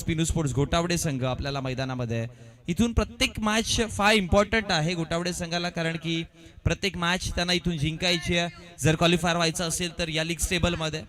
पिनू sports घोटावडे संघ आपल्याला मैदानामध्ये इथून प्रत्येक मॅच फार इम्पॉर्टंट आहे घोटावडे संघाला, कारण की प्रत्येक मॅच त्यांना इथून जिंकायची आहे जर क्वालिफायर व्हायचं असेल तर या लीग स्टेबलमध्ये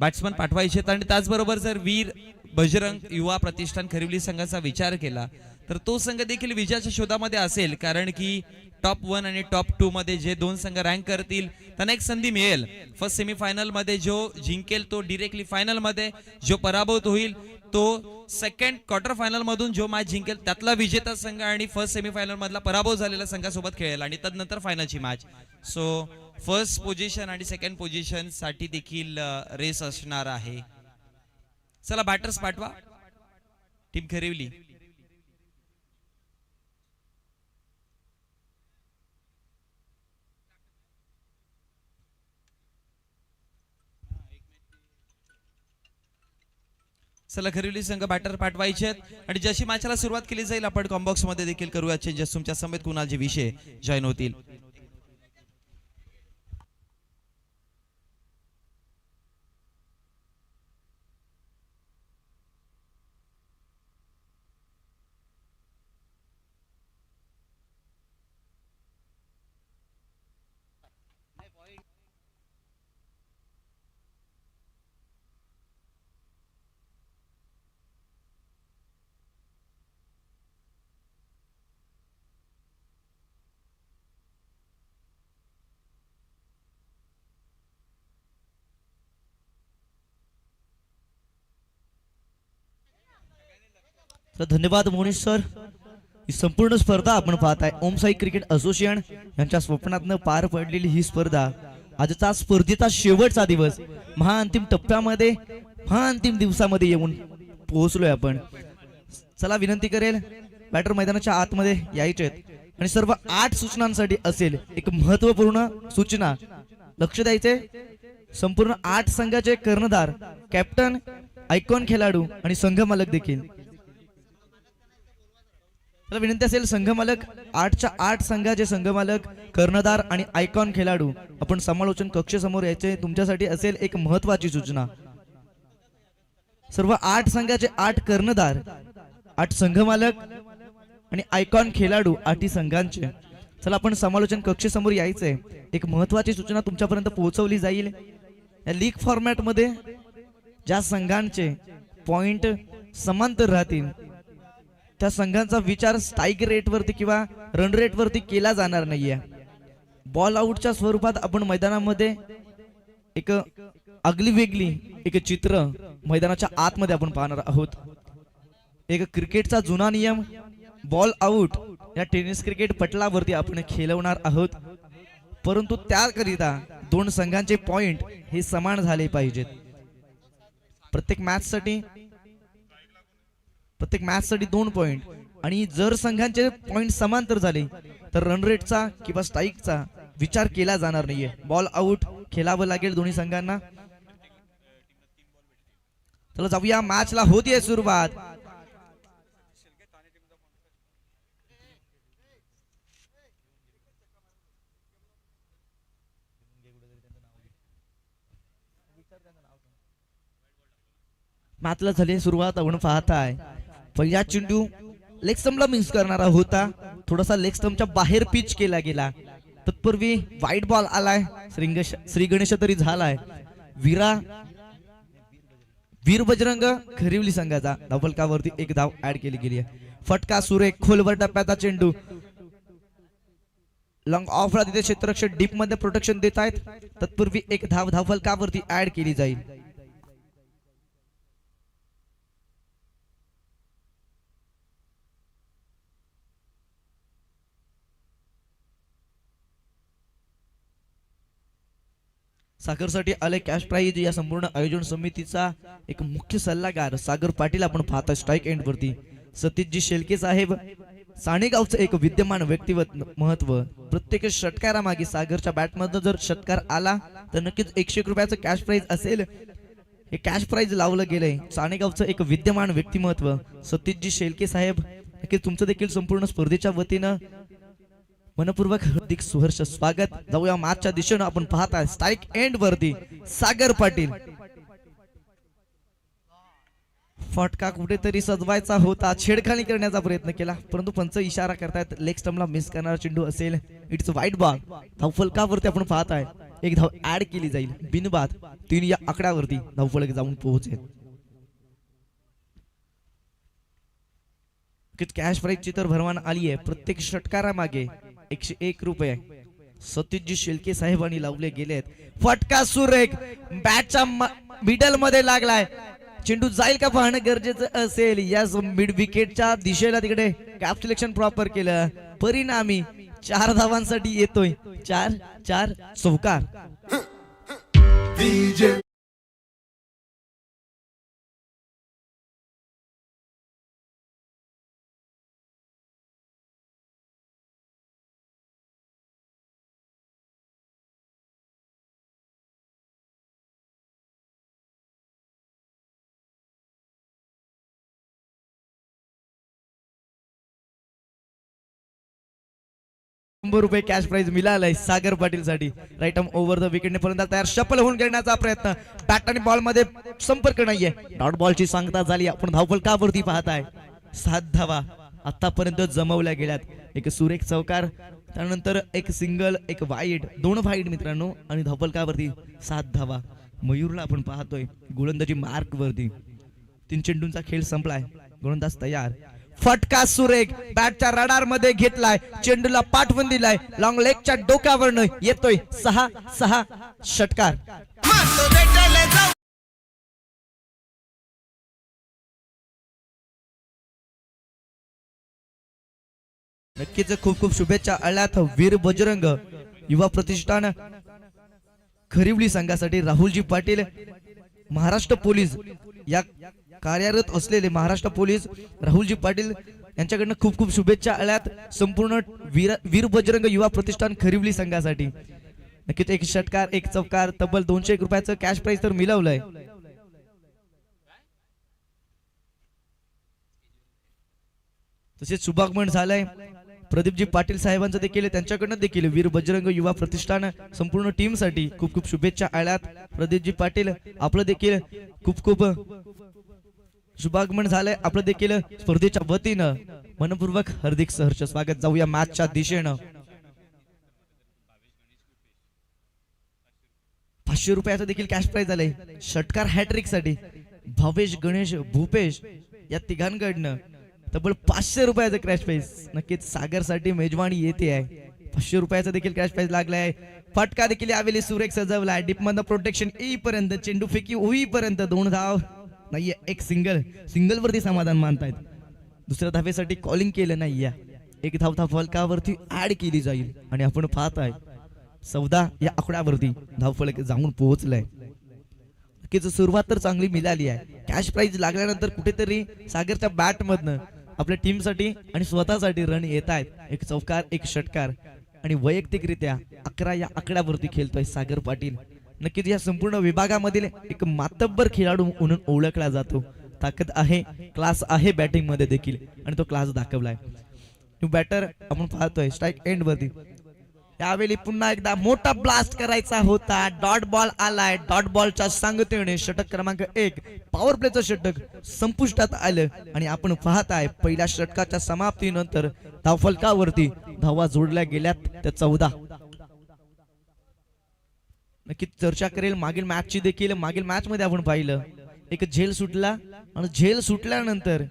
बॅट्समन पाठवायचे. आणि त्याचबरोबर जर वीर बजरंग युवा प्रतिष्ठान खरिवली संघाचा विचार केला तर तो संघ देखील विजयाच्या शोधामध्ये असेल, कारण की टॉप 1 आणि टॉप 2 मध्ये जे दोन संघ रँक करतील त्यांना एक संधी मिळेल. फर्स्ट सेमीफायनल मध्ये जो जिंकेल तो डिरेक्टली फायनल मध्ये, जो पराभूत होईल तो सेकंड क्वार्टर फायनल मधून जो मॅच जिंकेल त्यातला विजेता संघ आणि फर्स्ट सेमीफायनल मधला पराभव झालेल्या संघासोबत खेळेल आणि तदनंतर फायनलची मॅच. सो फर्स्ट पोझिशन आणि सेकंड पोझिशन साठी देखील रेस असणार आहे. चला बॅटर्स पाठवा टीम खरिवली. चला खरिवली संघ बॅटर पाठवायचे आणि जशी मॅचला सुरुवात केली जाईल आपण कॉम्बॉक्स मध्ये देखील करूया चेंजेस. तुमच्या समेत कुणाचे विषय जॉईन होतील. तर धन्यवाद मोनिश सर. ही संपूर्ण स्पर्धा आपण पाहताय ओम साई क्रिकेट असोसिएशन यांच्या स्वप्नातनं पार पडलेली ही स्पर्धा आजचा स्पर्धेचा शेवटचा दिवस महाअंतिम टप्प्यामध्ये महाअंतिम दिवसामध्ये येऊन पोहोचलोय आपण. चला विनंती करेल बॅटर मैदानाच्या आतमध्ये यायचे आणि सर्व 8 सूचनांसाठी असेल एक महत्वपूर्ण सूचना. लक्ष द्यायचे संपूर्ण 8 संघाचे कर्णधार, कॅप्टन, आयकॉन खेळाडू आणि संघ मालक देखील. मला विनंती असेल संघ मालक 8च्या 8 संघाचे संघ मालक, कर्णधार आणि आयकॉन खेळाडू आपण समालोचन कक्ष समोर यायचे. तुमच्यासाठी असेल एक महत्वाची सूचना. सर्व 8 संघाचे 8 कर्णधार, 8 संघ मालक आणि आयकॉन खेळाडू 8 संघांचे. चला आपण समालोचन कक्ष समोर यायचंय. एक महत्वाची सूचना तुमच्यापर्यंत पोहोचवली जाईल. या लीग फॉर्मॅट मध्ये ज्या संघांचे पॉइंट समांतर राहतील त्या संघांचा विचार स्ट्राईक रेट वरती किंवा रन रेट वरती केला जाणार नाहीये. बॉल आउटच्या स्वरूपात आपण मैदानामध्ये एक आगली वेगळी एक चित्र मैदानाच्या आतमध्ये आपण पाहणार आहोत. एक क्रिकेटचा जुना नियम बॉल आउट या टेनिस क्रिकेट पटलावरती आपण खेळवणार आहोत, परंतु त्याकरिता 2 संघांचे पॉइंट हे समान झाले पाहिजेत. प्रत्येक मॅच साठी 2 पॉइंट आणि जर संघांचे पॉइंट समांतर झाले तर रन रेटचा किंवा स्ट्राईकचा विचार केला जाणार नाहीये. बॉल आउट खेळावं लागेल दोन्ही संघांना. चला जाऊया मॅचला होतीये सुरुवात. मॅचला झाली सुरुवात. आपण पाहताय पहिला चेंडू लेग स्टंपला मिस करणारा होता, थोडासा लेग स्टंपच्या बाहेर पिच केला गेला. तत्पूर्वी वाईट बॉल आलाय. श्री गणेश तरी झालाय. वीर बजरंग खरिवली संघाचा धावफलकावरती 1 धाव ऍड केली गेली आहे. फटका सुरेख खोलवर टप्प्याचा चेंडू लॉंग ऑफला तिथे क्षेत्ररक्षक डीप मध्ये प्रोटेक्शन देत आहेत. तत्पूर्वी 1 धाव धावफलकावरती ऍड केली जाईल. सागरसाठी आले कॅश प्राइज. या संपूर्ण आयोजन समितीचा एक मुख्य सल्लागार सागर पाटील आपण पाहता स्ट्राईक एंड वरती. सतीशजी शेलके साहेब साणेगावचं एक विद्यमान व्यक्तिमत्व महत्व. प्रत्येक षटकारामागे सागरच्या बॅटमधून जर षटकार आला तर नक्कीच 100 रुपयाचं कॅश प्राइज असेल. हे कॅश प्राइज लावलं गेलंय. साणेगावचं एक विद्यमान व्यक्तिमत्व सतीशजी शेलके साहेब, नक्कीच तुमचं देखील संपूर्ण स्पर्धेच्या वतीनं मनपूर्वक हार्दिक सुहर्ष स्वागत. जाऊया मॅचच्या दिशेने. आपण पाहता स्ट्राईक एंड वरती सागर पाटील फटका कुठेतरी सजवायचा होता, छेडखानी करण्याचा प्रयत्न केला, परंतु पंच इशारा करतायत लेग स्टंपला मिस करणारा चेंडू असेल. इट्स वाईट बॉल. धावफलकावरती आपण पाहत आहे एक धाव ऍड केली जाईल. बिनबाद 3 या आकड्यावरती धावफलक जाऊन पोहोचेल. कॅश प्राईजची तर भरवान आली आहे. प्रत्येक षटकारामागे 101 रुपये सतीशजी शेळके साहेबांनी लावले गेलेत. फटका सुरेख बॅटच्या मिडल मध्ये लागलाय. चेंडू जाईल का पाहणं गरजेचं असेल. या मिड विकेटच्या दिशेला तिकडे कॅप सिलेक्शन प्रॉपर केलं. परिणामी 4 धावांसाठी येतोय. 4 चौकार. ₹100 कॅश प्राइज मिळालाय सागर पाटील साठी. राईट आर्म ओव्हर द विकेटने पर्यंत तयार. शफल होऊन घेण्याचा प्रयत्न. बॅट आणि बॉल मध्ये संपर्क नाहीये. डॉट बॉलची सांगता झाली. आपण धावफलकावरती पाहताय 7 धावा आतापर्यंत जमवल्या गेल्यात. एक सुरेख चौकार, त्यानंतर एक सिंगल, एक वाईड, 2 वाईड मित्रांनो, आणि धावफलकावरती 7 धावा. मयूरला आपण पाहतोय गोलंदाजी मार्क वरती. 3 चेंडूंचा खेळ संपलाय. गोलंदाज तयार. फटका सुरेख बॅटच्या रडार मध्ये घेतलाय. चेंडूला पाठवून दिलाय. लॉंग लेगच्या डोक्यावरनं येतोय 6 षटकार. नक्कीच खूप खूप शुभेच्छा आल्यात वीर बजरंग युवा प्रतिष्ठान खरिवली संघासाठी. राहुलजी पाटील महाराष्ट्र पोलीस या कार्यरत असलेले महाराष्ट्र पोलीस राहुलजी पाटील यांच्याकडनं खूप खूप शुभेच्छा आल्यात संपूर्ण वीर बजरंग युवा प्रतिष्ठान खरिवली संघासाठी. नक्कीच 1 षटकार, 1 चौकार, तब्बल 201 रुपयाचं कॅश प्राइज तर मिळवलंय. तसेच शुभागमन झालंय प्रदीपजी पाटील साहेबांचं देखील. त्यांच्याकडनं देखील वीर बजरंग युवा प्रतिष्ठान संपूर्ण टीम साठी खूप खूप शुभेच्छा आल्यात. प्रदीपजी पाटील आपलं देखील खूप खूप शुभागमन झालंय. आपलं देखील स्पर्धेच्या वतीनं मनपूर्वक हार्दिक सहर्ष स्वागत. जाऊया मॅचच्या दिशेनं. 500 रुपयाचं देखील कॅश प्राइज आलंय षटकार हॅट्रिक साठी. भावेश, गणेश, भूपेश या तिघांकडनं तब्बल 500 रुपयाचं कॅश प्राइज. नक्कीच सागर साठी मेजवानी येते आहे. 500 रुपयाचा देखील कॅश प्राइज लागलाय. फटका देखील यावेळी सुरेख सजवलाय. डीप मधनं प्रोटेक्शन येईपर्यंत, चेंडू फेकी होईपर्यंत 2 धाव नाहीये. एक सिंगल वरती समाधान मानतायत. दुसऱ्या धावेसाठी कॉलिंग केलं नाहीये. 1 धाव फलकावरती ऍड केली जाईल आणि आपण पाहताय 14 या आकड्यावरती धावफलक जाऊन पोहोचलाय. नक्कीच सुरुवात तर चांगली मिळाली आहे. कॅश प्राइज लागल्यानंतर कुठेतरी सागरच्या बॅट मधनं आपल्या टीम साठी आणि स्वतःसाठी रन येत आहेत. 1 चौकार, 1 षटकार आणि वैयक्तिकरित्या 11 या आकड्यावरती खेळतोय सागर पाटील. नक्कीच या संपूर्ण विभागामधील एक मातब्बर खेळाडू म्हणून ओळखला जातो. ताकद आहे, क्लास आहे बॅटिंग मध्ये देखील आणि तो क्लास दाखवलाय. बॅटर आपण पाहतोय स्ट्राइक एंड वरती. यावेळी पुन्हा एकदा मोठा ब्लास्ट करायचा होता. डॉट बॉल आलाय. डॉट बॉलच्या सांगतेने षटक क्रमांक 1 पॉवर प्लेचं षटक संपुष्टात आलं आणि आपण पाहताय पहिल्या षटकाच्या समाप्तीनंतर धावफलकावरती धावा जोडल्या गेल्यात त्या 14. नक्कीच चर्चा करेल मागील मॅचची देखील. मागील मॅच मध्ये आपण पाहिलं एक झेल सुटला आणि झेल सुटल्यानंतर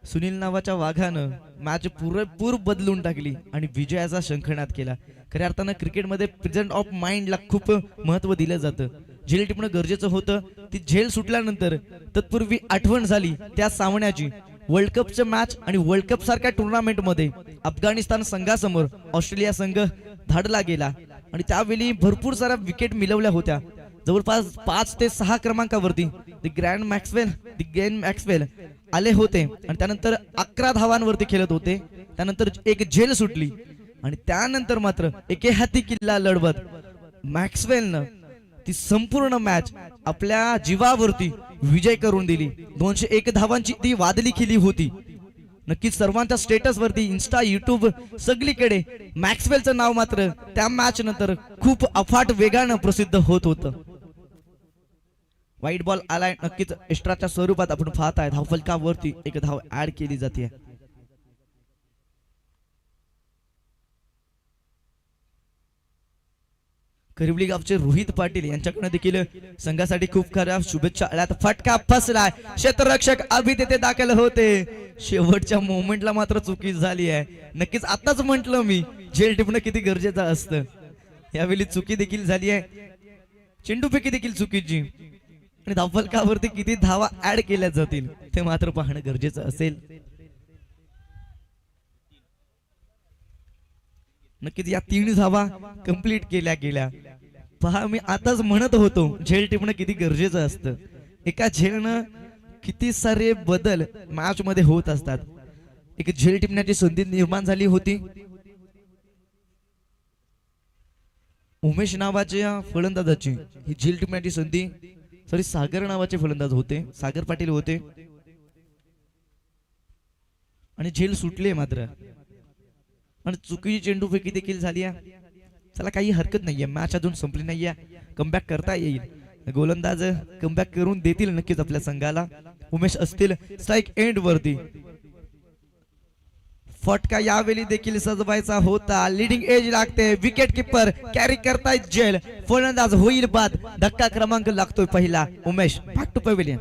सुनील नावाच्या वाघानं मॅच पुरेपूर बदलून टाकली आणि विजयाचा शंखनाद केला. खऱ्या अर्थानं क्रिकेटमध्ये प्रेझेंट ऑफ माइंडला खूप महत्व दिलं जातं. झेल टिपणं गरजेचं होतं. ती झेल सुटल्यानंतर तत्पूर्वी आठवण झाली त्या सामन्याची. वर्ल्ड कपचं मॅच आणि वर्ल्ड कप सारख्या टुर्नामेंट मध्ये अफगाणिस्तान संघासमोर ऑस्ट्रेलिया संघ धाडला गेला आणि त्यावेळी भरपूर साऱ्या विकेट मिळवल्या होत्या. जवळपास 5 ते 6 क्रमांकावरती गेन मॅक्सवेल आले होते आणि त्यानंतर 11 धावांवरती खेळत होते. त्यानंतर एक झेल सुटली आणि त्यानंतर मात्र एके हाती किल्ला लढवत मॅक्सवेलनं ती संपूर्ण मॅच आपल्या जीवावरती विजय करून दिली. 201 धावांची ती वादळी खेळी होती. नक्कीच सर्वांच्या स्टेटस वरती, इन्स्टा, युट्यूब सगळीकडे मॅक्सवेलचं नाव मात्र त्या मॅच नंतर खूप अफाट वेगानं प्रसिद्ध होत होतं. व्हाईट बॉल आलाय, नक्कीच एक्स्ट्राच्या स्वरूपात आपण पाहताय धावफलकावरती एक धाव ऍड केली जाते. करिवली गावचे रोहित पाटील यांच्याकडे देखील संघासाठी खूप खऱ्या शुभेच्छा आल्यात. फटका फसलाय, क्षेत्ररक्षक अभि तेथे दाखल होते. शेवटच्या मोमेंटला मात्र चुकी झाली आहे. नक्कीच आताच म्हंटल मी झेल टिपणं किती गरजेचं असतं. यावेळी चुकी देखील झाली आहे, चेंडूपैकी देखील चुकीची, आणि धावफलकावरती किती धावा ऍड केल्या जातील ते मात्र पाहणं गरजेचं असेल. नक्कीच या 3 धावा कंप्लीट केल्या गेल्या. पहा, मी आताच म्हणत होतो झेल टिपणं किती गरजेचं असतं. एका झेलनं किती सारे बदल मॅच मध्ये होत असतात. एक झेल टिपण्याची संधी निर्माण झाली होती. उमेश नावाच्या फलंदाजाची ही झेल टिपण्याची संधी, सॉरी सागर नावाचे फलंदाज होते, सागर पाटील होते, आणि झेल सुटले मात्र, आणि चुकीची चेंडूफेकी देखील झाली आहे. चला, काही हरकत नाहीये, मॅच अजून संपली नाहीये, कमबॅक करता येईल. गोलंदाज कमबॅक करून देतील नक्कीच आपल्या संघाला. उमेश असतील स्ट्राईक एंड वरती. फटका यावेळी देखील सजवायचा होता. लिडिंग एज लागते, विकेट किपर कॅरी करतायत झेल. फलंदाज होईल बाद. धक्का क्रमांक लागतोय पहिला. Umesh back to pavilion.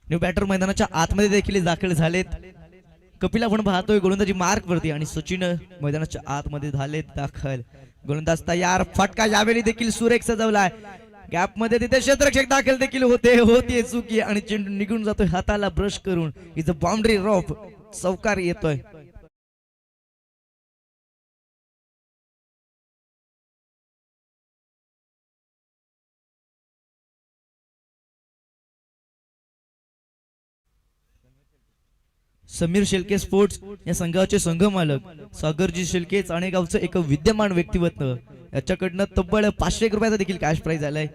New batter मैदानाच्या आतमध्ये देखील दाखल झालेत. कपिल आपण पाहतोय गोलंदाजी मार्क वरती, आणि सचिन मैदानाच्या आतमध्ये झालेत दाखल. गोलंदाज तयार. फटका यावेळी देखील सुरेख सजवलाय. गॅप मध्ये तिथे क्षेत्ररक्षक दाखल देखील होते चुकी, आणि चेंडू निघून जातोय हाताला ब्रश करून. Is a boundary rough. चौकार येतोय. समीर शेलके स्पोर्ट्स या संघाचे संघ मालक सागरजी शेलके चाणेगावचं एक विद्यमान व्यक्तिमत्व, याच्याकडनं तब्बल 500 रुपयाचा देखील कॅश प्राइज आलाय.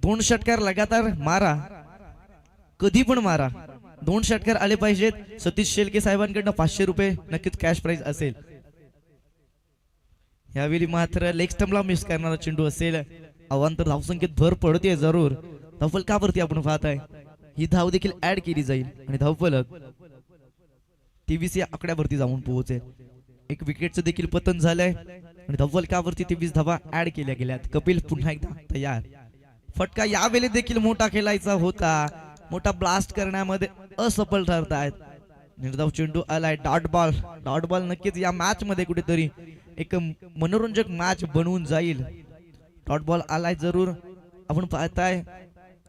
2 षटकार लगातार मारा, कधी पण मारा, 2 षटकार आले पाहिजेत. सतीश शेलके साहेबांकडनं 500 रुपये नक्कीच कॅश प्राइज असेल. यावेळी मात्र लेग स्टंपला मिस करणारा चेंडू असेल. अवांतर धावसंख्येत भर पडते जरूर. धावफलकावरती आपण पाहताय ही धाव देखील ऍड केली जाईल, आणि धावफलक 23 या आकड्यावरती जाऊन पोहोचेल. एक विकेटचं देखील पतन झालंय, आणि धावफलकावरती 23 धावा ऍड केल्या गेल्यात. कपिल पुन्हा एकदा तयार. फटका यावेळी देखील मोठा खेळायचा होता, मोठा ब्लास्ट करण्यामध्ये असफल ठरतायत. निर्धाव चेंडू आलाय. डॉट बॉल नक्कीच या मॅच मध्ये कुठेतरी एक मनोरंजक मॅच बनवून जाईल. डॉट बॉल आलाय जरूर. आपण पाहताय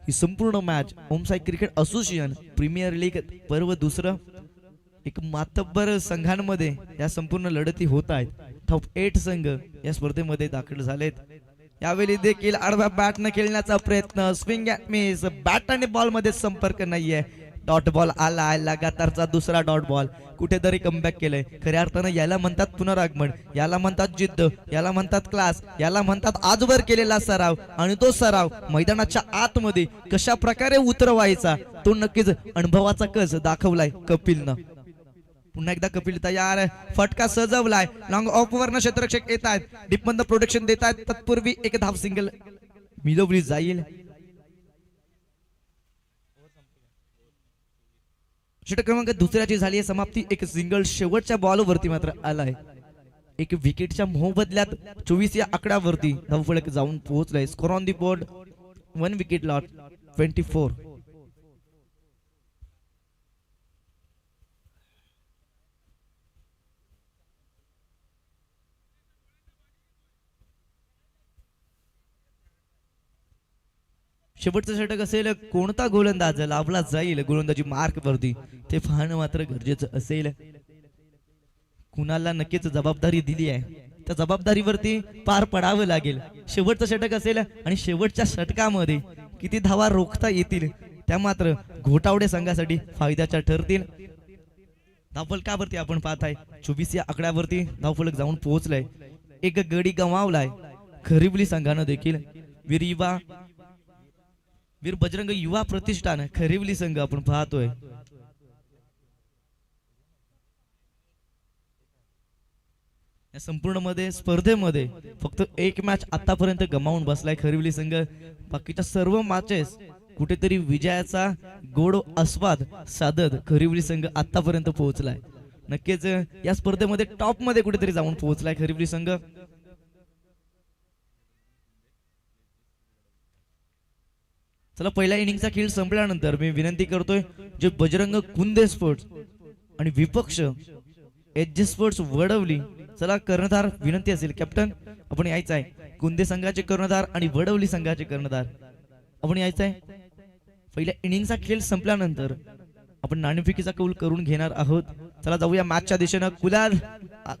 ही संपूर्ण match Omsai cricket association premier league पर्व दुसरं, एक मातब्बर संघांमध्ये या संपूर्ण लढती होत आहेत. टॉप 8 संघ या स्पर्धेमध्ये दाखल झालेत. यावेळी देखील आडव्या बॅटने खेळण्याचा प्रयत्न, स्विंग अँड मिस, बॅट आणि बॉल मध्ये संपर्क नाहीये. डॉट बॉल आलाय, लगातारचा दुसरा डॉट बॉल. कुठेतरी कमबॅक केलंय. खऱ्या अर्थानं याला म्हणतात पुनरागमन, याला म्हणतात जिद्द, याला म्हणतात क्लास, याला म्हणतात आजवर केलेला सराव. आणि तो सराव मैदानाच्या आतमध्ये कशा प्रकारे उतरवायचा तो नक्कीच अनुभवाचा कस दाखवलाय कपिलनं. पुन्हा एकदा कपिल तयार. फटका सजवलाय. लॉंग ऑफ वरनं क्षेत्ररक्षक येत आहेत, डीपमधनं प्रोटेक्शन देत आहेत. तत्पूर्वी एक धाव सिंगल मिळवली जाईल. षटक क्रमांक दुसऱ्याची झाली आहे समाप्ती. एक सिंगल शेवटच्या बॉलवरती मात्र आलाय. एक विकेटच्या मोबदल्यात 24 या आकड्यावरती धावफलक जाऊन पोहोचलाय. Score on the board 1 wicket lost 24. शेवटचं षटक असेल, कोणता गोलंदाज लाभला जाईल गोलंदाजी मार्क वरती ते पाहणं मात्र गरजेचं असेल. कुणाला नक्कीच जबाबदारी दिली आहे, त्या जबाबदारीवरती पार पडावं लागेल. शेवटचं षटक असेल आणि शेवटच्या षटकामध्ये किती धावा रोखता येतील त्या मात्र घोटावडे संघासाठी फायद्याच्या ठरतील. धावफलकावरती आपण पाहताय 24 या आकड्यावरती धावफलक जाऊन पोहोचलाय. एक गडी गमावलाय खरिवली संघानं देखील. वीर बजरंग युवा प्रतिष्ठान खरिवली संघ आपण पाहतोय. या संपूर्ण मध्ये स्पर्धेमध्ये फक्त एक मॅच आतापर्यंत गमावून बसलाय खरिवली संघ. बाकीच्या सर्व मॅचेस कुठेतरी विजयाचा गोड आस्वाद साधत खरिवली संघ आतापर्यंत पोहोचलाय. नक्कीच या स्पर्धेमध्ये टॉप मध्ये कुठेतरी जाऊन पोहोचलाय खरिवली संघ. चला पहिल्या इनिंगचा खेळ संपल्यानंतर मी विनंती करतोय जे बजरंग कुंदे स्पोर्ट्स आणि विपक्ष एच स्पोर्ट्स वडवली, चला कर्णधार विनंती असेल कॅप्टन आपण यायचं आहे. कुंदे संघाचे कर्णधार आणि वडवली संघाचे कर्णधार आपण यायचं आहे. पहिल्या इनिंगचा खेळ संपल्यानंतर आपण नाणेफेकीचा कौल करून घेणार आहोत. चला जाऊया मॅचच्या दिशेनं.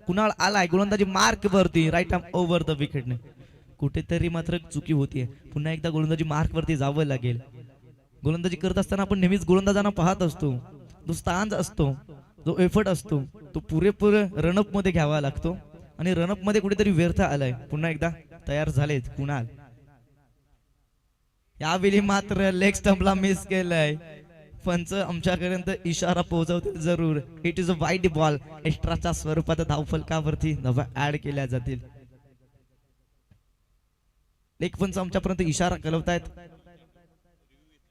कुणाल आलाय गोलंदाजी मार्क वरती, राईट आर्म ओव्हर द विकेटने. कुठेतरी मात्र चुकी होतीये, पुन्हा एकदा गोलंदाजी मार्क वरती जावं लागेल. गोलंदाजी करत असताना आपण नेहमीच गोलंदाजांना पाहत असतो, जो स्टान्स असतो, जो एफर्ट असतो तो पुरेपूर रनअप मध्ये घ्यावा लागतो आणि रनअप मध्ये कुठेतरी व्यर्थ आलाय. पुन्हा एकदा तयार झालेत कुणाल. यावेळी मात्र लेग स्टंपला मिस केलंय. पंच आमच्यापर्यंत इशारा पोहोचवते जरूर. It is a wide ball. एक्स्ट्राच्या स्वरूपात धावफलकावरती धावा ऍड केल्या जातील. लेग पंच आमच्यापर्यंत इशारा कळवतायत.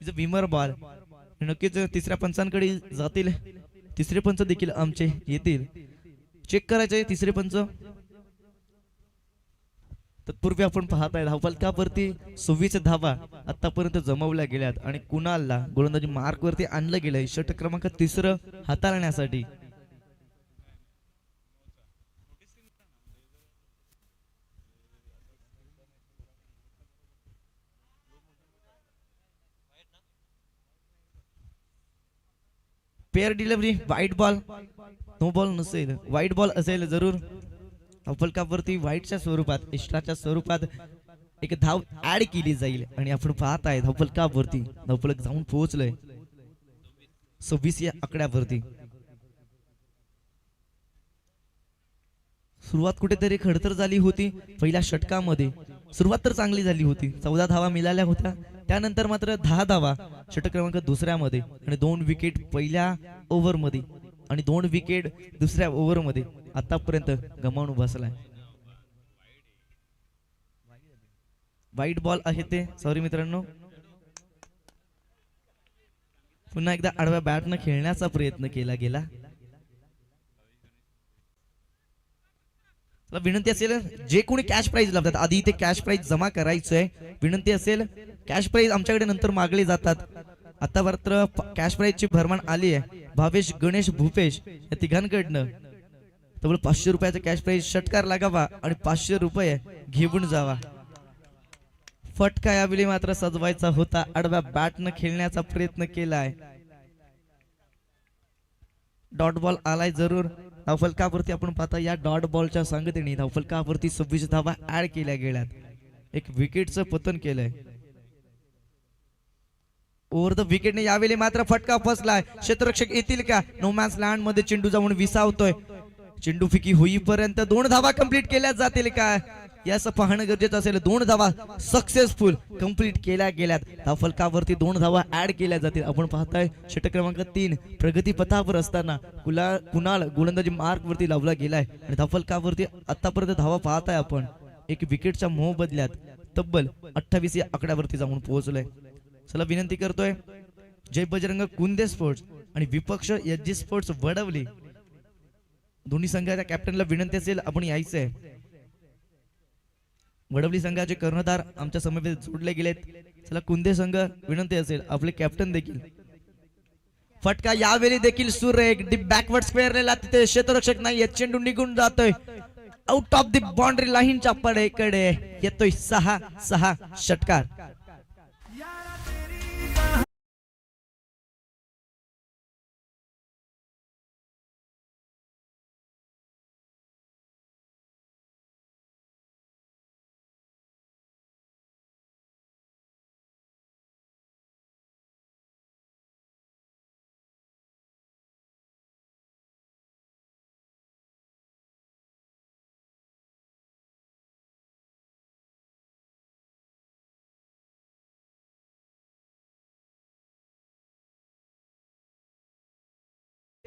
Is a विमर ball. नक्कीच तिसऱ्या पंचांकडे जातील. तिसरे पंच देखील आमचे येतील. चेक करायचे तिसरे पंच. तत्पूर्वी आपण पाहताय धावफलकावरती 26 धावा आतापर्यंत जमवल्या गेल्यात आणि कुणालला गोलंदाजी मार्क वरती आणलं गेलंय षटक क्रमांक 3 हाताळण्यासाठी. पेअर डिलिव्हरी, वाईट बॉल, नो बॉल नसेल, वाईट बॉल असेल जरूर. धावफलकावरती व्हाईटच्या स्वरूपात, एक्स्ट्राच्या स्वरूपात एक धाव ऍड केली जाईल आणि आपण पाहताय धावफलकावरती धावफलक जाऊन पोहोचलंय 26 या आकड्यावरती. सुरुवात कुठेतरी खडतर झाली होती पहिल्या षटकामध्ये. सुरुवात तर चांगली झाली होती, 14 धावा मिळाल्या होत्या. त्यानंतर मात्र 10 धावा षटक क्रमांक 2 मध्ये आणि 2 विकेट पहिल्या ओव्हर मध्ये आणि 2 विकेट दुसऱ्या ओव्हर मध्ये आतापर्यंत गमावून बसलाय. वाईट बॉल आहे ते, सॉरी मित्रांनो. पुन्हा एकदा आडव्या बॅटनं खेळण्याचा प्रयत्न केला गेला. विनंती असेल जे कोणी कॅश प्राइज लावतात आधी इथे कॅश प्राइज जमा करायचंय. विनंती असेल कॅश प्राइज आमच्याकडे नंतर मागले जातात. आता मात्र कॅश प्राइजची भरमाण आली आहे. भावेश, गणेश, भूपेश या तिघांकडनं तब्बल 500 रुपयाचा कॅश प्राइज षटकार लागावा आणि 500 रुपये घेऊन जावा. फटका यावेळी मात्र सजवायचा होता, आडव्या बॅटनं खेळण्याचा प्रयत्न केलाय. डॉट बॉल आलाय जरूर. धावफलकावरती आपण पाहता या डॉट बॉलच्या संगतीने धावफलकावरती 26 धावा ऍड केल्या गेल्यात. एक विकेटचं पतन केलंय. ओव्हर द विकेटने यावेळी मात्र फटका फसलाय. क्षेत्ररक्षक येतील का? नो मॅन्स लँड मध्ये चेंडू जाऊन विसावतोय. चेंडू फिकी होईपर्यंत 2 धावा कंप्लीट केल्या जातील का याचं पाहणं गरजेचं असेल. 2 धावा सक्सेसफुल कंप्लीट केल्या गेल्यात. धावफलकावरती 2 धावा ऍड केल्या जातील. आपण पाहताय षटक क्रमांक 3 प्रगती पथावर असताना कुणाल गोलंदाजी मार्क वरती लावला गेलाय आणि धावफलकावरती आतापर्यंत धावा पाहताय आपण. एक विकेटच्या मोबदल्यात तब्बल 28 या आकड्यावरती जाऊन पोहोचलोय. चला विनंती करतोय जय बजरंग कुंदे स्पोर्ट्स आणि विपक्ष एच स्पोर्ट्स वडवली दोन्ही संघाच्या कॅप्टनला विनंती असेल आपण यायचंय. वडवली संघाचे कर्णधार आमच्या समवेत जोडले गेलेत. चला कुंदे संघ विनंती असेल आपले कॅप्टन देखील. फटका यावेळी देखील सुरेख डीप बॅकवर्ड स्क्वेअरला तिथे क्षेत्ररक्षक नाही, चेंडू निघून जातोय आउट ऑफ द बाउंड्री लाईनच्या पडेकडे येतोय 6 षटकार.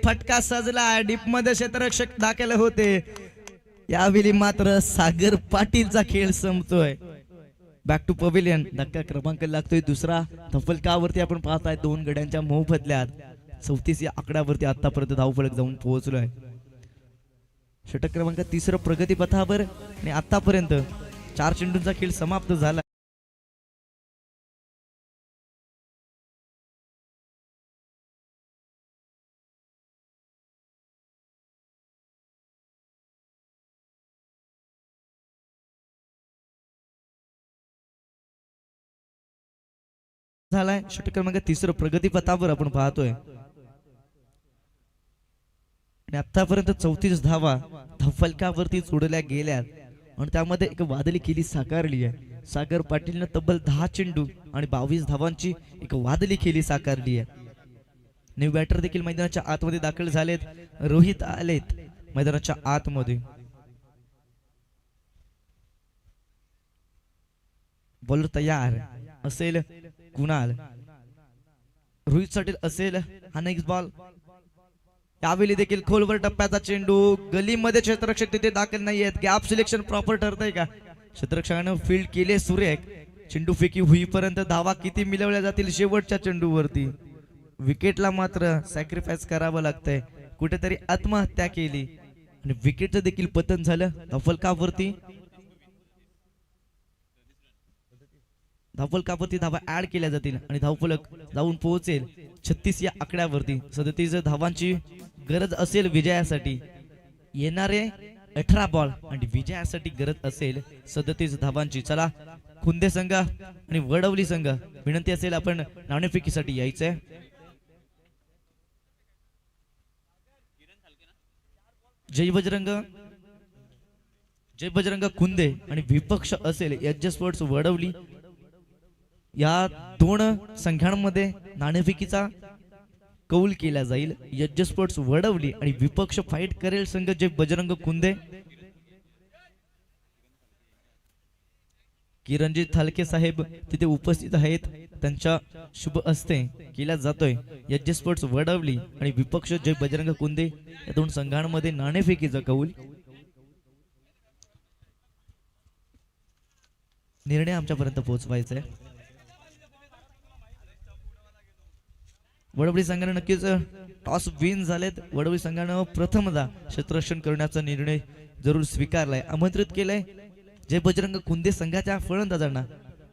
फटका सजला, डीप मध्ये क्षेत्ररक्षक दाखल होते. यावेळी मात्र सागर पाटीलचा खेळ संपतोय. Back to pavilion. धक्का क्रमांक लागतोय दुसरा. धफलकावरती आपण पाहताय 2 गड्यांच्या मोबदल्यात 34 या आकड्यावरती आतापर्यंत धावफलक जाऊन पोहोचलोय. षटक क्रमांक 3 प्रगती पथावर आणि आतापर्यंत 4 चेंडूंचा खेळ समाप्त झाला. झालाय. षटक क्रमांक 3 प्रगती पथावर आपण पाहतोय आणि आतापर्यंत 34 धावा धफलकावरती सोडल्या गेल्या आणि त्यामध्ये एक वादळी खेळी साकारली आहे. सागर पाटीलनं तब्बल 10 चेंडू आणि 22 धावांची एक वादळी खेळी साकारली आहे. न्यू बॅटर देखील मैदानाच्या आतमध्ये दाखल झालेत. रोहित आलेत मैदानाच्या आतमध्ये. बॉलर तयार असेल कुणाल. रोहित साठी असेल हा नेक्स्ट बॉल. यावेळी देखील खोलवर टप्प्याचा चेंडू. गलीमध्ये क्षेत्ररक्षक तिथे दाखल नाहीयेत. गॅप सिलेक्शन प्रॉपर ठरतंय का? क्षेत्ररक्षकानं फील्ड केले सुरेख. चेंडू फेकी होईपर्यंत धावा किती मिळवल्या जातील शेवटच्या चेंडूवरती. विकेटला मात्र सॅक्रिफाईस करावं लागतंय. कुठेतरी आत्महत्या केली आणि विकेटचं देखील पतन झालं. धफलकावरती धावा ऍड केल्या जातील आणि धावफलक जाऊन पोहोचेल 36 या आकड्यावरती. 37 धावांची गरज असेल विजयासाठी. येणारे 18 बॉल आणि विजयासाठी गरज असेल 37 धावांची. चला खुंदे संघ आणि वडवली संघ विनंती असेल आपण नाणेफेकीसाठी यायचंय. जय बजरंग खुंदे आणि विपक्ष असेल एच स्पोर्ट्स वडवली. या 2 संघांमध्ये नाणेफेकीचा कौल केला जाईल. यज्ञ स्पोर्ट्स वडवली आणि विपक्ष फाईट करेल संघ जय बजरंग खुंदे. किरणजीत थालके साहेब तिथे उपस्थित आहेत. त्यांच्या शुभ हस्ते केला जातोय यज्ञ स्पोर्ट्स वडवली आणि विपक्ष जय बजरंग खुंदे या 2 संघांमध्ये नाणेफेकीचा कौल. निर्णय आमच्यापर्यंत पोहोचवायचा आहे. वडवली संघाने नक्कीच टॉस विन झालेत. वडवली संघानं प्रथमदा क्षेत्ररक्षण करण्याचा निर्णय जरूर स्वीकारलाय. आमंत्रित केलंय जय बजरंग खुंदे संघाच्या फलंदाजांना,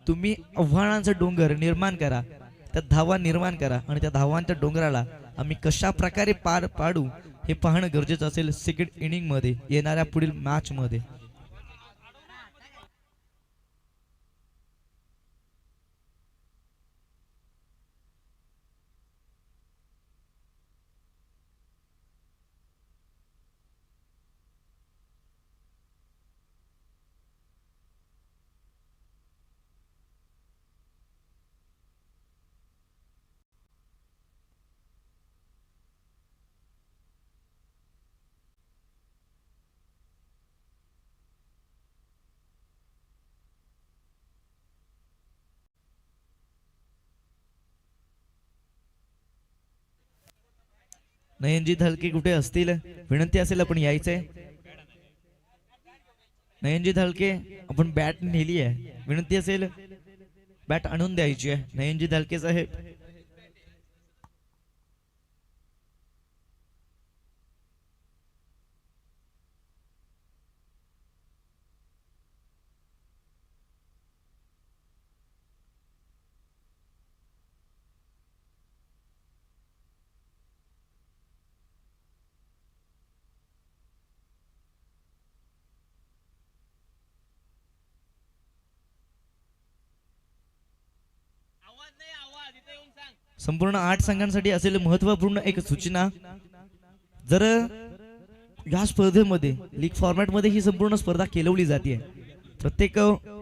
तुम्ही आव्हानांचा डोंगर निर्माण करा, त्या धावा निर्माण करा आणि त्या धावांच्या डोंगराला आम्ही कशा प्रकारे पार पाडू हे पाहणं गरजेचं असेल सेकंड इनिंग मध्ये येणाऱ्या पुढील मॅच मध्ये. नयनजी धलके कुठे असतील विनंती असेल आपण यायचंय. नयनजी धलके आपण बॅट नेली आहे विनंती असेल बॅट आणून द्यायची आहे. नयनजी धलके साहेब संपूर्ण 8 संघांसाठी असेल महत्वपूर्ण एक सूचना. जर या स्पर्धेमध्ये लीग फॉर्मॅट मध्ये ही संपूर्ण स्पर्धा खेळवली जाते. प्रत्येक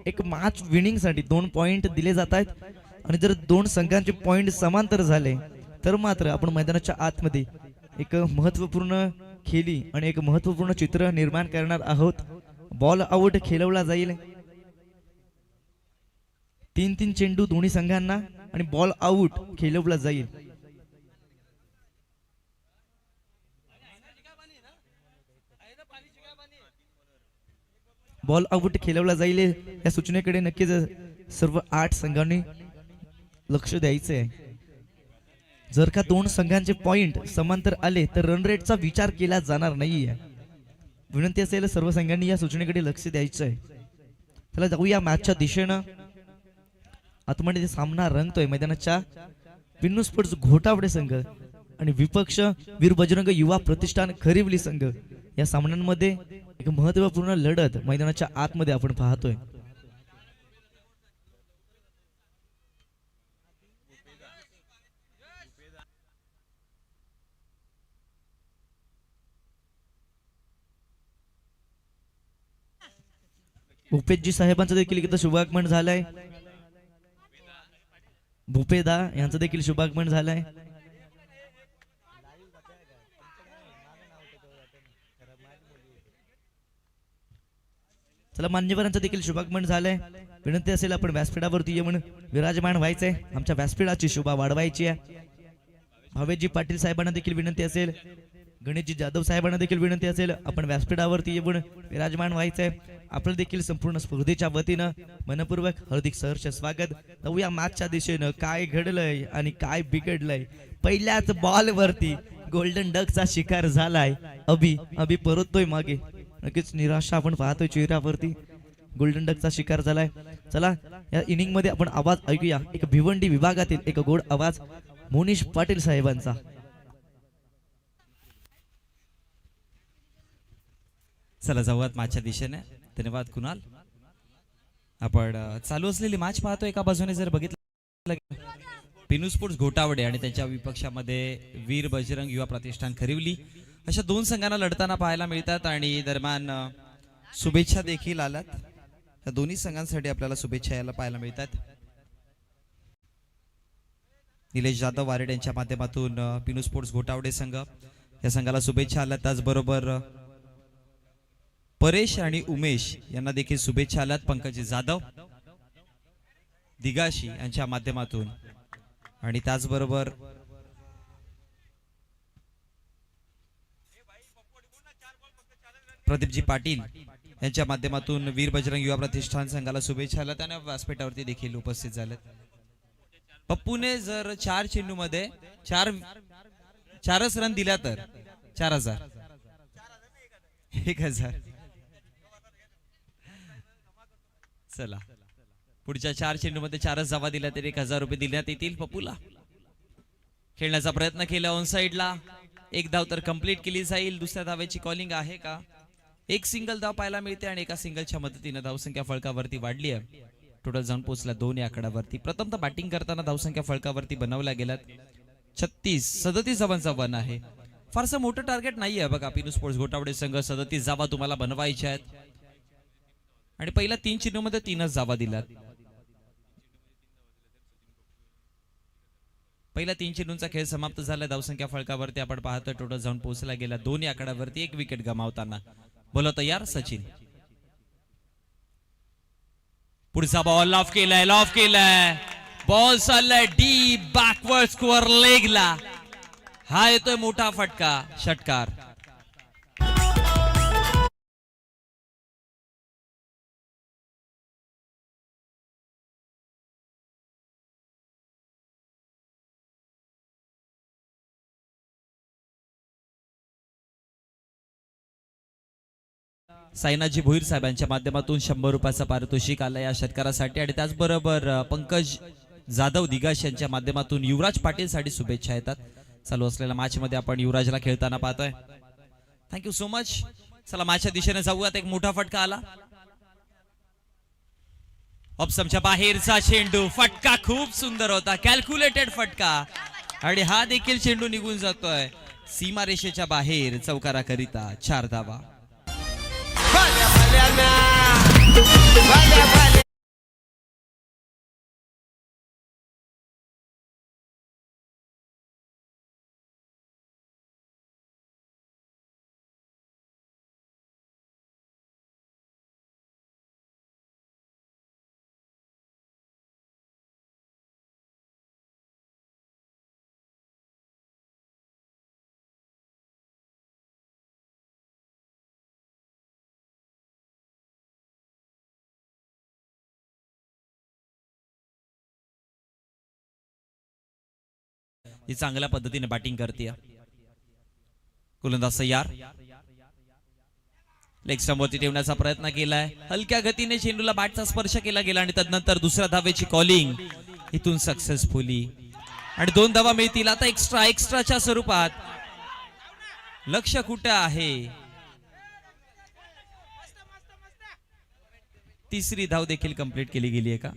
एक मॅच विनिंग साठी 2 पॉइंट दिले जात आहेत आणि जर 2 संघांचे पॉइंट समांतर झाले तर मात्र आपण मैदानाच्या आतमध्ये एक महत्वपूर्ण खेळी आणि एक महत्वपूर्ण चित्र निर्माण करणार आहोत. बॉल आउट खेळवला जाईल. 3-3 चेंडू दोन्ही संघांना आणि बॉल आउट खेळवला जाईल. बॉल आउट खेळवला जाईल या सूचनेकडे नक्कीच सर्व 8 संघांनी लक्ष द्यायचे आहे. जर का 2 संघांचे पॉइंट समांतर आले तर रन रेटचा विचार केला जाणार नाहीये. विनंती असेल सर्व संघांनी या सूचनेकडे लक्ष द्यायचं आहे. चला जाऊया मॅचच्या दिशेनं. आतमध्ये सामना रंगतोय मैदानाच्या. पिन्नू स्पोर्ट्स घोटावडे संघ आणि विपक्ष वीर बजरंग युवा प्रतिष्ठान खरिवली संघ या सामन्यांमध्ये एक महत्त्वपूर्ण लढत मैदानाच्या आतमध्ये आपण पाहतोय. भूपेशजी साहेबांचं देखील इथं शुभागमन झालंय. भूपेदा यांचं देखील शुभागमन झालंय. चला मान्यवरांचं देखील शुभागमन झालंय. विनंती असेल आपण व्यासपीठावरती येऊन विराजमान व्हायचंय. आमच्या व्यासपीठाची शोभा वाढवायची आहे. भावेशजी पाटील साहेबांना देखील विनंती असेल. गणेशजी जाधव साहेबांना देखील विनंती असेल आपण व्यासपीठावरती येऊन विराजमान व्हायचंय. आपलं देखील संपूर्ण स्पर्धेच्या वतीनं मनपूर्वक हार्दिक सहर्ष स्वागत. जाऊया मॅचच्या दिशेनं. काय घडलंय आणि काय बिघडलंय. पहिल्याच बॉल वरती गोल्डन डकचा शिकार झालाय. अभि परततोय मागे. नक्कीच निराशा आपण पाहतोय चेहऱ्यावरती. गोल्डन डकचा शिकार झालाय. चला या इनिंग मध्ये आपण आवाज ऐकूया. एक भिवंडी विभागातील एक गोड आवाज मोनिश पाटील साहेबांचा. चला जाऊयात मॅचच्या दिशेने. धन्यवाद कुणाल. आपण चालू असलेली मॅच पाहतो. एका बाजूने जर बघितलं पिनू स्पोर्ट्स घोटावडे आणि त्यांच्या विपक्षामध्ये वीर बजरंग युवा प्रतिष्ठान खरिवली अशा 2 संघांना लढताना पाहायला मिळतात आणि दरम्यान शुभेच्छा देखील आल्यात. या दोन्ही संघांसाठी आपल्याला शुभेच्छा यायला पाहायला मिळतात. निलेश जाधव वारेड यांच्या माध्यमातून पिनू स्पोर्ट्स घोटावडे संघ या संघाला शुभेच्छा आल्या. त्याचबरोबर परेश आणि उमेश यांना देखील शुभेच्छा आल्यात. पंकज जाधव दिगाशी यांच्या माध्यमातून आणि त्याचबरोबर प्रदीपजी पाटील यांच्या माध्यमातून वीर बजरंग युवा प्रतिष्ठान संघाला शुभेच्छा आल्या. त्याने व्यासपीठावरती देखील उपस्थित झालेत. पप्पूने जर 4 चेंडूमध्ये 4च रन दिल्या तर 4000 1000. चला पुढच्या 4 चेंडूमध्ये 4च धावा दिल्या तरी 1000 रुपये देण्यात येतील पप्पूला. खेळण्याचा प्रयत्न केला ऑन साइडला. 1 धाव तर कंप्लीट केली जाईल. दुसऱ्या धावेची कॉलिंग आहे का. 1 सिंगल धाव पाहायला मिळते आणि एका सिंगलच्या मदतीने धावसंख्या फळकावरती वाढली आहे. टोटल जाऊन पोहोचला 2 या आकड्यावरती. प्रथमतः बॅटिंग करताना धावसंख्या फळकावरती बनवल्या गेल्यात 37 धावांचा वन आहे. फारसं मोठं टार्गेट नाही आहे बघा. पिनू स्पोर्ट्स घोटावडे संघ 37 धावा तुम्हाला बनवायच्या आहेत आणि पहिल्या 3 चेंडूमध्ये 3च धावा दिल्यात. पहिल्या 3 चेंडूंचा खेळ समाप्त झाला. धावसंख्या फळकावरती आपण पाहतोय टोटल जाऊन पोहोचला गेला 2 या आकड्यावरती. 1 विकेट गमावताना. बोला तयार सचिन. पुढचा बॉल ऑफ केलाय. बॉल चाललाय डीप बॅकवर्ड स्कोअर लेगला. हा येतोय मोठा फटका षटकार. साईनाथजी भोईर साहेबांच्या माध्यमातून 100 रुपयाचं पारितोषिक आलं या षटकारासाठी आणि त्याचबरोबर पंकज जाधव दिगाश यांच्या माध्यमातून युवराज पाटील साठी शुभेच्छा येतात. चालू असलेल्या मॅच मध्ये आपण युवराजला खेळताना पाहतोय. Thank you so much. चला मॅचच्या दिशेने जाऊयात. एक मोठा फटका आला. ऑप्शनच्या बाहेरचा चेंडू. फटका खूप सुंदर होता. कॅल्क्युलेटेड फटका आणि हा देखील चेंडू निघून जातोय सीमारेषेच्या बाहेर. चौकाराकरिता 4 धावा. ही चांगल्या पद्धतीने बॅटिंग करते. गोलंदाज तयार, लेग स्टंपवरती ठेवण्याचा प्रयत्न केलाय. हलक्या गतीने चेंडूला बॅटचा स्पर्श केला गेला आणि तदनंतर दुसऱ्या धावेची कॉलिंग इथून सक्सेसफुली आणि 2 धावा मिळतील. आता एक्स्ट्राच्या स्वरूपात लक्ष कुठे आहे. तिसरी धाव देखील कंप्लीट केली गेली आहे का.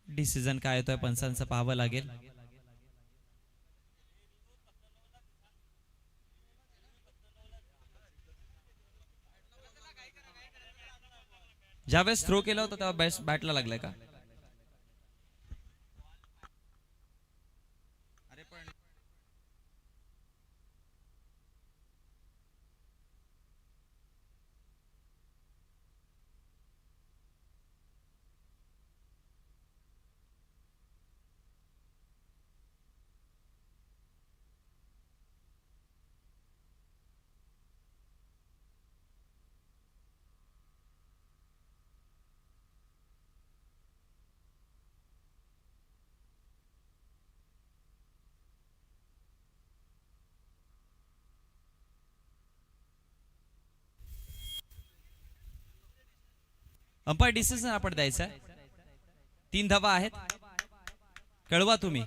डिसिजन काय येतोय पंचांचं पाहावं लागेल. ज्यावेळेस थ्रो केला होता तेव्हा बॅटला लागलाय का. अंपायर डिसिजन आपण द्यायचा. 3 धावा आहेत, कळवा तुम्ही.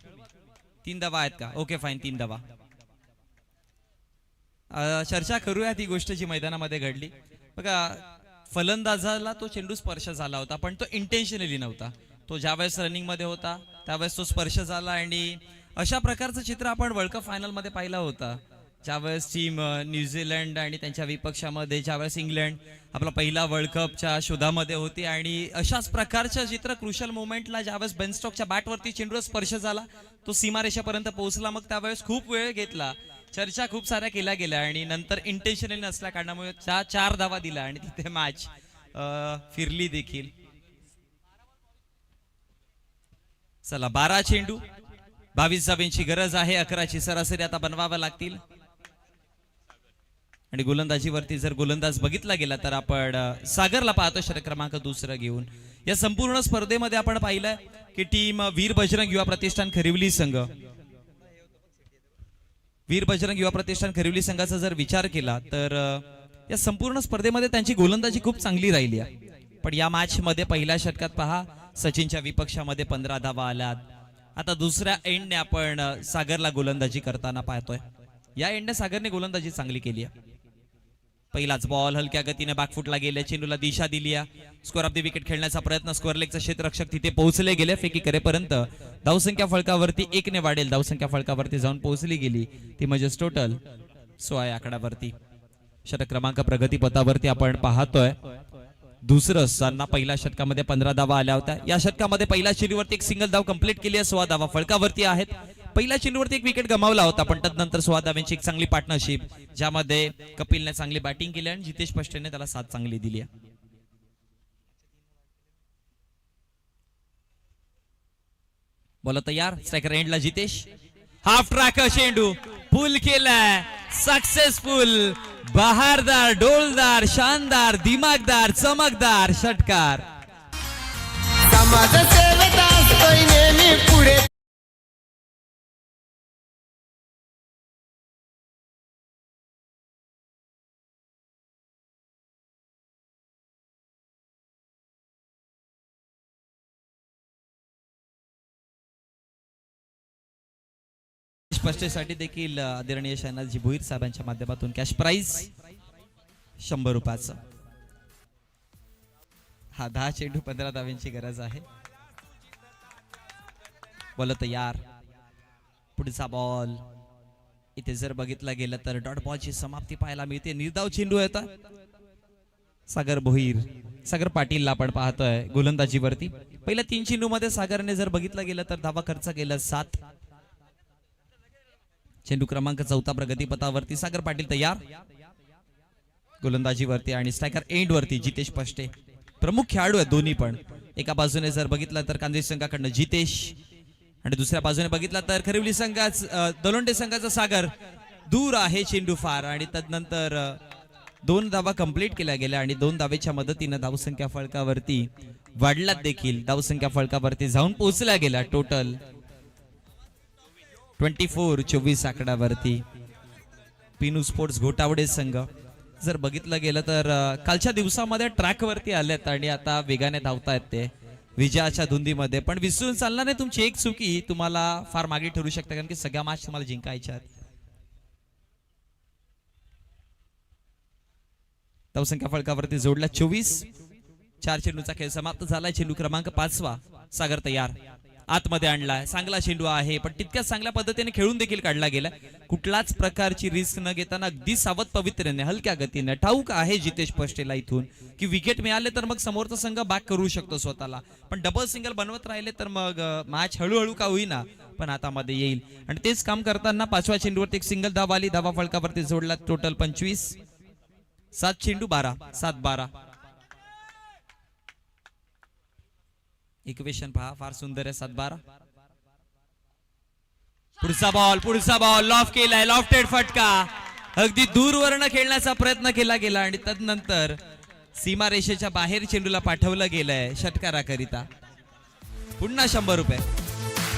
3 धावा आहेत का. ओके फाईन, 3 धावा. चर्चा करूया ती गोष्ट जी मैदानामध्ये घडली. बघा, फलंदाजाला तो चेंडू स्पर्श झाला होता पण तो इंटेन्शनली नव्हता. तो ज्यावेळेस रनिंग मध्ये होता त्यावेळेस तो स्पर्श झाला आणि अशा प्रकारचं चित्र आपण वर्ल्ड कप फायनल मध्ये पाहिला होता. ज्यावेळेस टीम न्यूझीलंड आणि त्यांच्या विपक्षामध्ये ज्यावेळेस इंग्लंड आपला पहिला वर्ल्ड कपच्या शोधामध्ये होती आणि अशाच प्रकारचं चित्र क्रुशल मोमेंटला ज्यावेळेस बेन स्टोक्सच्या बॅटवरती चेंडूला स्पर्श झाला, तो सीमारेषेपर्यंत पोहोचला. मग त्यावेळेस खूप वेळ घेतला, चर्चा खूप साऱ्या केल्या गेल्या आणि नंतर इंटेन्शनली नसल्या कारणामुळे 4 धावा दिला आणि तिथे मॅच फिरली देखील. चला, 12 चेंडू, 22 धावांची गरज आहे. 11ची सरासरी आता बनवाव्या लागतील आणि गोलंदाजीवरती जर गोलंदाज बघितला गेला तर आपण सागरला पाहतो षटक क्रमांक 2 घेऊन. या संपूर्ण स्पर्धेमध्ये आपण पाहिलंय की टीम वीर बजरंग युवा प्रतिष्ठान खरिवली संघ, वीर बजरंग युवा प्रतिष्ठान खरिवली संघाचा जर विचार केला तर या संपूर्ण स्पर्धेमध्ये त्यांची गोलंदाजी खूप चांगली राहिली आहे. पण या मॅच मध्ये पहिल्या षटकात पहा, सचिनच्या विपक्षामध्ये 15 धावा आल्यात. आता दुसऱ्या एंडने आपण सागरला गोलंदाजी करताना पाहतोय. या एंडने सागरने गोलंदाजी चांगली केली आहे. पहिलाच बॉल हलक्या गतीने बॅकफुटला गेले, चेंडूला दिशा दिली. स्कोअर ऑफ द विकेट खेळण्याचा प्रयत्न, स्कोअर लेगचा क्षेत्ररक्षक तिथे पोहोचले गेले. फेकी करेपर्यंत धावसंख्या फळकावरती 1 ने वाढेल. धावसंख्या फळकावरती जाऊन पोहोचली गेली ती म्हणजे टोटल 16 आकड्यावरती. षटक क्रमांक प्रगतीपथावरती आपण पाहतोय. दुसरं असताना पहिल्या षटकामध्ये 15 धावा आल्या होत्या. या षटकामध्ये पहिल्या चेंडूवरती एक सिंगल धाव कंप्लीट केली आहे. 16 धावा फळकावरती आहेत. पहिल्या चेंडूवरती एक विकेट गमावला होता पण तदनंतर 16 धावांची एक चांगली पार्टनरशिप, ज्यामध्ये कपिलने चांगली बॅटिंग केली आणि जितेश पष्टेने त्याला साथ चांगली दिली. बोला तयार, स्ट्रायकर एंडला जितेश. हाफ ट्रॅक चेंडू पुल केलाय, सक्सेसफुल, बहारदार, डोलदार, शानदार, दिमागदार, चमकदार षटकार. समाजसेवेत असतोय नेहमी पुढे. स्पष्टीसाठी देखील आदरणीय शहनाजी भोईर साहेबांच्या माध्यमातून कॅश प्राइज 100 रुपयाचं. हा 10 चेंडू 15 धावांची गरज आहे. बोल तयार, पुढचा बॉल इथे जर बघितला गेलं तर डॉट बॉलची समाप्ती पाहायला मिळते. निर्धाव चेंडू येतो सागर भोईर, सागर पाटीलला आपण पाहतोय गोलंदाजीवरती. पहिल्या 3 चेंडू मध्ये सागरने जर बघितलं गेलं तर धावा खर्च केला 7. चेंडू क्रमांक 14 प्रगतीपथावरती. सागर पाटील तयार गोलंदाजीवरती आणि स्ट्रायकर एंड वरती जितेश पष्टे. प्रमुख खेळाडू आहेत दोन्ही पण. एका बाजूने जर बघितलं तर कांदेश संघाकडनं जितेश आणि दुसऱ्या बाजूने बघितला तर खरिवली संघाच दलोंडे संघाचा सागर. दूर आहे चेंडू फार आणि तदनंतर 2 धावा कंप्लीट केल्या गेल्या आणि 2 धावेच्या मदतीनं धावसंख्या फळकावरती वाढलात देखील धावसंख्या फळकावरती जाऊन पोहोचल्या गेल्या टोटल 24 आकड्यावरती. पिनू स्पोर्ट्स घोटावडे संघ जर बघितलं गेलं तर कालच्या दिवसामध्ये ट्रॅकवरती आलेत आणि आता वेगाने धावतायत ते विजयाच्या धुंदीमध्ये. पण विसरून चालणार नाही, तुमची एक चुकी तुम्हाला फार मागे ठरू शकते, कारण की सगळ्या मॅच तुम्हाला जिंकायच्या आहेत. धावसंख्या फळकावरती जोडला 24. 4 चेंडूचा खेळ समाप्त झालाय. चेंडू क्रमांक 5 सागर तयार आतमध्ये आणलाय. चांगला चेंडू आहे पण तितक्याच चांगल्या पद्धतीने खेळून देखील काढला गेला. कुठलाच प्रकारची रिस्क न घेताना अगदी सावध पवित्र्याने हलक्या गतीने. ठाऊक आहे जितेश पष्टेला इथून की विकेट मिळाले तर मग समोरचा संघ बॅक करू शकतो स्वतःला, पण डबल सिंगल बनवत राहिले तर मग मॅच हळूहळू का होईना पण हातामध्ये येईल. आणि तेच काम करताना 5व्या चेंडूवरती एक सिंगल धाव आली. धावा फळकावरती जोडला टोटल 25. 7 चेंडू 12 7-12. इक्वेशन पहा फार सुंदर आहे. 7-12. पुढचा बॉल लॉफ केलाय. लॉफ्टेड फटका अगदी दूरवरनं खेळण्याचा प्रयत्न केला गेला आणि तदनंतर सीमारेषेच्या बाहेर चेंडूला पाठवलं गेलंय षटकाराकरिता. पुन्हा 100 रुपये.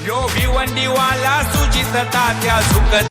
यो भिवंडीवाला सुजित तात्या झुकत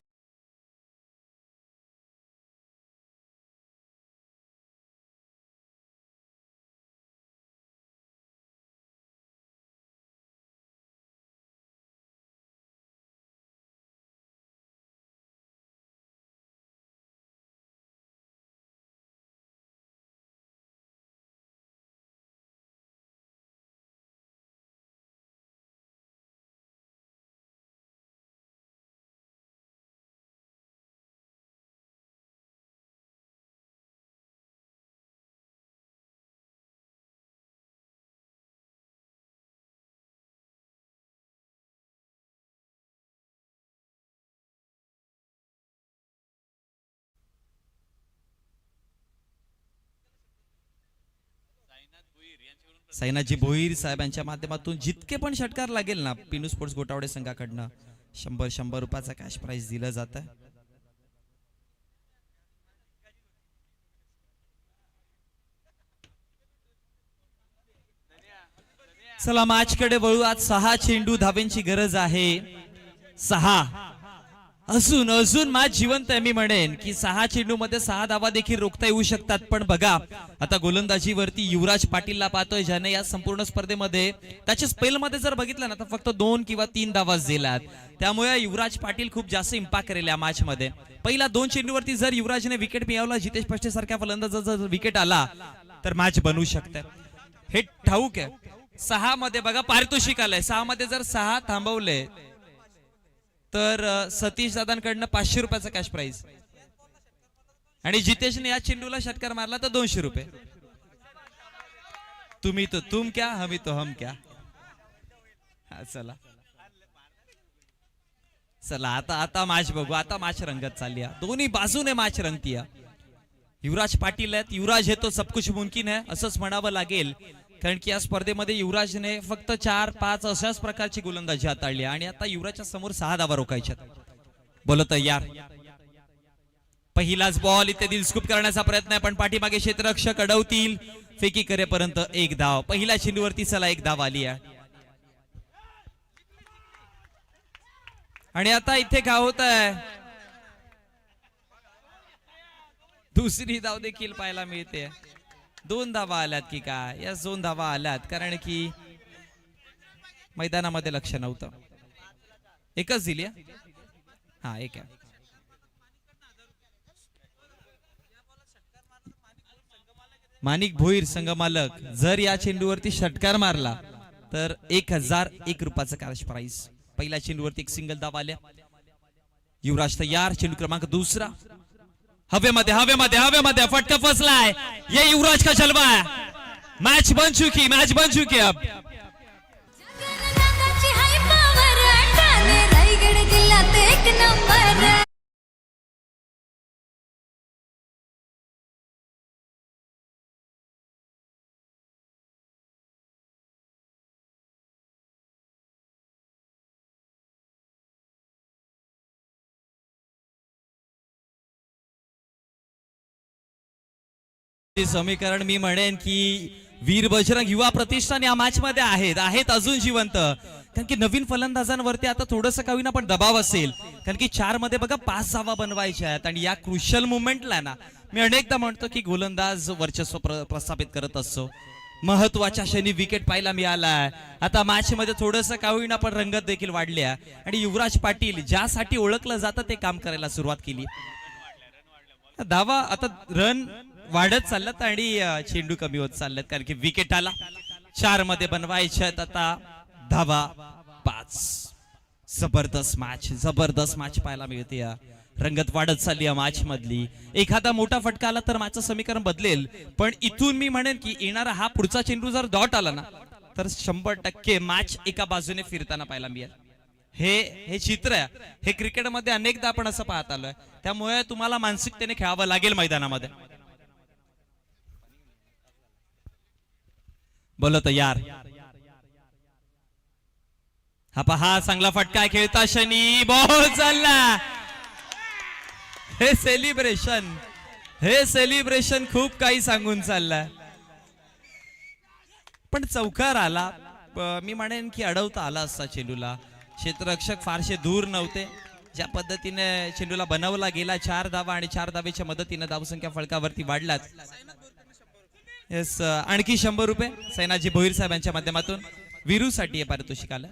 साईनाथजी भोईर साहेबांच्या माध्यमातून जितके पण षटकार लागेल ना पिनू स्पोर्ट्स गोटावडे संघाकडनं 100 रुपयाचा कॅश प्राइज दिलं जात आहे. चला मॅच कडे वळू. आज 6 चेंडू धावेंची गरज आहे. 6 अजून मॅच जिवंत आहे. मी म्हणेन की 6 चेंडू मध्ये 6 धावा देखील रोखता येऊ शकतात. पण बघा आता गोलंदाजीवरती युवराज पाटीलला पाहतोय ज्याने या संपूर्ण स्पर्धेमध्ये त्याच्या स्पेल मध्ये जर बघितलं ना तर फक्त 2 किंवा 3 धावाच दिल्यात. त्यामुळे युवराज पाटील खूप जास्त इम्पॅक्ट करेल या मॅच मध्ये. पहिला 2 चेंडूवरती जर युवराजने विकेट मिळवला, जितेश पष्टे सारख्या फलंदाजाचा जर विकेट आला तर मॅच बनवू शकते. हे ठाऊक आहे. 6 मध्ये बघा पारितोषिक आलंय. 6 मध्ये जर 6 थांबवले तर सतीश दादांकडनं 500 रुपयाचा कॅश प्राइज आणि जितेशने या चेंडूला षटकार मारला तर 200 रुपये. तुम्ही तो तुम क्या हमी तो हम क्या. चला चला आता मॅच बघू. आता मॅच रंगत चालली आहे. दोन्ही बाजूने मॅच रंगती आहे. युवराज पाटील आहेत. युवराज हे तो सब कुछ मुमकिन है असंच म्हणावं लागेल, कारण की या स्पर्धेमध्ये युवराजने फक्त 4-5 अशाच प्रकारची गोलंदाजी हाताळली आणि आता युवराजच्या समोर 6 धावा रोखायच्या. बोलो तयार. पहिलाच बॉल इथे दिलस्कूप करण्याचा प्रयत्न आहे पण पाठीमागे क्षेत्ररक्षक अडवतील. फेकी करेपर्यंत 1 धाव. पहिल्या चेंडूवरती चला 1 धाव आली आहे. आणि आता इथे काय होत आहे, दुसरी धाव देखील पाहायला मिळते. 2 धावा आल्यात की काय. या 2 धावा आल्यात कारण की मैदानामध्ये लक्ष नव्हतं. एकच दिली. हा एक आहे. माणिक भोईर संघ मालक जर या चेंडूवरती षटकार मारला तर 1001 रुपयाचा कॅश प्राइज. पहिल्या चेंडूवरती एक सिंगल धाव आल्या. युवराज तयार. चेंडू क्रमांक 2 हवेमध्ये फटका फसलाय. ये युवराज का जलवा है. मैच बन चुकी अब. रायगड जिल्ह्यात 1 नंबर. ते समीकरण मी म्हणेन की वीर बजरंग युवा प्रतिष्ठान या मॅच मध्ये आहेत अजून जिवंत, कारण की नवीन फलंदाजांवरती आता थोडंसं का होईना पण दबाव असेल, कारण की 4 मध्ये बघा 5 धावा बनवायच्या आहेत आणि या क्रुशियल मुवमेंटला ना मी अनेकदा म्हणतो की गोलंदाज वर्चस्व प्रस्थापित करत असतो. महत्वाच्या क्षणी विकेट पाहायला मिळालाय. आता मॅच मध्ये थोडंसं का होईना पण रंगत देखील वाढल्या आणि युवराज पाटील ज्यासाठी ओळखलं जातं ते काम करायला सुरुवात केली. धावा आता रन वाढत चालल्यात आणि चेंडू कमी होत चालल्यात, कारण की विकेट आला. 4 मध्ये बनवायच्या आहेत आता धावा 5. जबरदस्त मॅच पाहायला मिळते. रंगत वाढत चालली या मॅच मधली. एखादा मोठा फटका आला तर मॅचचं समीकरण बदलेल, पण इथून मी म्हणेन की येणारा हा पुढचा चेंडू जर डॉट आला ना तर 100% मॅच एका बाजूने फिरताना पाहायला मिळेल. हे चित्र आहे, हे क्रिकेटमध्ये अनेकदा आपण असं पाहत आलोय. त्यामुळे तुम्हाला मानसिकतेने खेळावं लागेल मैदानामध्ये. बोलो तयार. हा पहा चांगला फटका खेळता शनी बॉल चालला. हे सेलिब्रेशन खूप काही सांगून चाललंय, पण चौकार आला. मी म्हणेन की अडवता आला असता चेंडूला. क्षेत्ररक्षक फारसे दूर नव्हते. ज्या पद्धतीने चेंडूला बनवला गेला 4 धावा आणि 4 धावेच्या मदतीने धावसंख्या फळकावरती वाढलात. येस, आणखी 100 रुपये सैनाजी भोईर साहेब यांच्या माध्यमातून वीरूसाठी पारितोषिक आलं.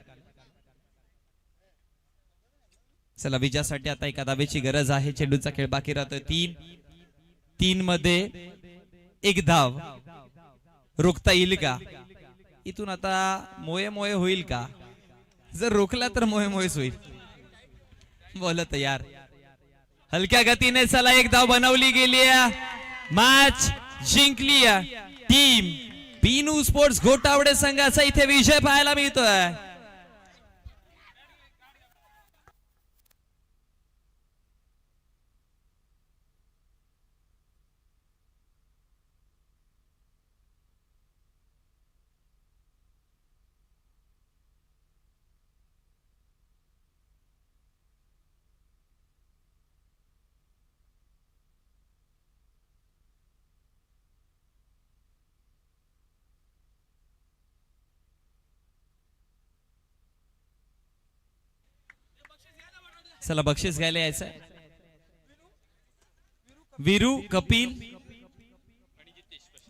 चला विजयासाठी आता एका धावेची गरज आहे. चेंडूचा खेळ बाकी राहतोय. 3 मध्ये 1 धाव रोखता येईल का? इथून आता मोये होईल का? जर रोखला तर मोयेच होईल. बोल तयार. हलक्या गतीने चला 1 धाव बनवली गेली. मॅच जिंकली टीम बीनू स्पोर्ट्स घोटावडे संघाचा इथे विजय पाहायला मिळतोय. चला बक्षीस घ्यायला यायचंय. वीरू, कपिल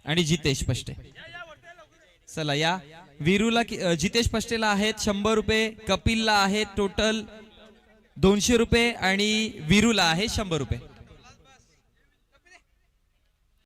आणि जितेश पष्टे. चला या वीरूला जितेश पष्टेला आहेत 100 रुपये, कपिलला आहेत टोटल 200 रुपये आणि वीरूला आहे 100 रुपये.